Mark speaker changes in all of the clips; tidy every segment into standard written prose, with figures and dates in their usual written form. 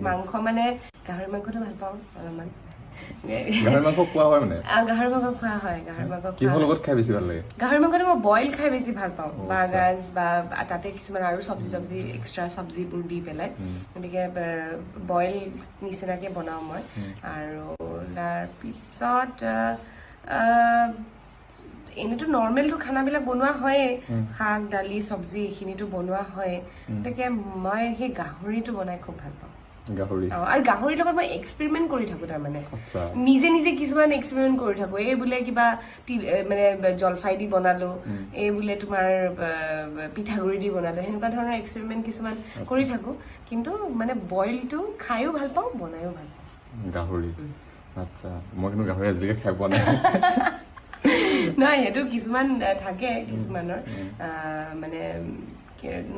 Speaker 1: মাংস মানে গাহৰি মাংসটো ভাল পাওঁ অলপমান
Speaker 2: গাহৰি মাংস খোৱা হয় মানে
Speaker 1: গাহৰি মাংস খোৱা হয় গাহৰি মাংস
Speaker 2: কিহৰ লগত খাই বেছি ভাল লাগে
Speaker 1: গাহৰি মাংসটো মই বইল খাই বেছি ভাল পাওঁ বাগাজ বা তাতে কিছুমান আৰু চব্জি এক্সট্ৰা চব্জিবোৰ দি পেলাই গতিকে বইল নিচিনাকৈ বনাওঁ মই আৰু তাৰপিছত এনেতো নৰ্মেলটো খানাবিলাক বনোৱা হয়ে শাক দালি চব্জি এইখিনিতো বনোৱা হয়ে গতিকে মই সেই গাহৰিটো বনাই খুব ভাল পাওঁ
Speaker 2: গাহৰি
Speaker 1: আৰু গাহৰিৰ লগত মই এক্সপেৰিমেণ্ট কৰি থাকো তাৰমানে নিজে নিজে কিছুমান এক্সপেৰিমেণ্ট কৰি থাকো এই বোলে কিবা মানে জলফাই দি বনালো এই বোলে তোমাৰ পিঠাগুড়ি দি বনালো সেনেকুৱা ধৰণৰ এক্সপেৰিমেণ্ট কিছুমান কৰি থাকো কিন্তু মানে বইলটো খায়ো ভাল পাওঁ বনায়ো ভাল পাওঁ
Speaker 2: গাহৰি আচ্ছা মই কিন্তু গাহৰি আজিলৈকে খাই পোৱা নাই
Speaker 1: নহয় সেইটো কিছুমান থাকে কিছুমানৰ মানে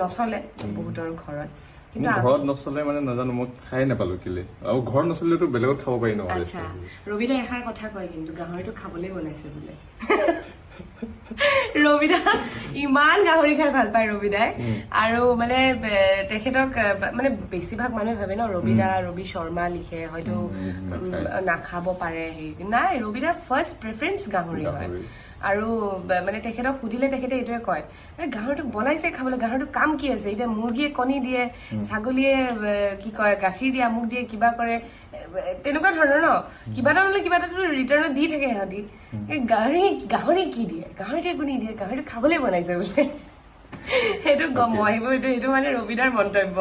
Speaker 1: নচলে বহুতৰ ঘৰত কিন্তু
Speaker 2: ঘৰত নচলে মানে নাজানো মই খাই নাপালো কেলে আৰু ঘৰত নচলেতো বেলেগত খাব পাৰি ন
Speaker 1: আচ্ছা ৰবিদা এষাৰ কথা কয় কিন্তু গাহৰিটো খাবলৈ বনাইছে বোলে ৰবিদা ইমান গাহৰি খাই ভাল পায় ৰবিদাই আৰু মানে তেখেতক মানে বেছিভাগ মানুহে ভাবে ন ৰবি শৰ্মা লিখে হয়তো নাখাব পাৰে হেৰি নাই ৰবিদাৰ ফাৰ্ষ্ট প্ৰেফাৰেঞ্চ গাহৰি হয় আৰু মানে তেখেতক সুধিলে তেখেতে এইটোৱে কয় গাহৰিটো বনাইছে খাবলৈ গাহৰিটো কাম কি আছে এতিয়া মুৰ্গীয়ে কণী দিয়ে ছাগলীয়ে কি কয় গাখীৰ দিয়ে আমুক দিয়ে কিবা কৰে তেনেকুৱা ধৰণৰ ন কিবা এটা নহ'লে কিবা এটাতো ৰিটাৰ্ণত দি থাকে সিহঁতি গাহৰি কি দিয়ে গাহৰিটো একো নিদিয়ে গাহৰিটো খাবলৈ বনাইছে বোলে সেইটো গম আহিব সেইটো মানে ৰবিদাৰ মন্তব্য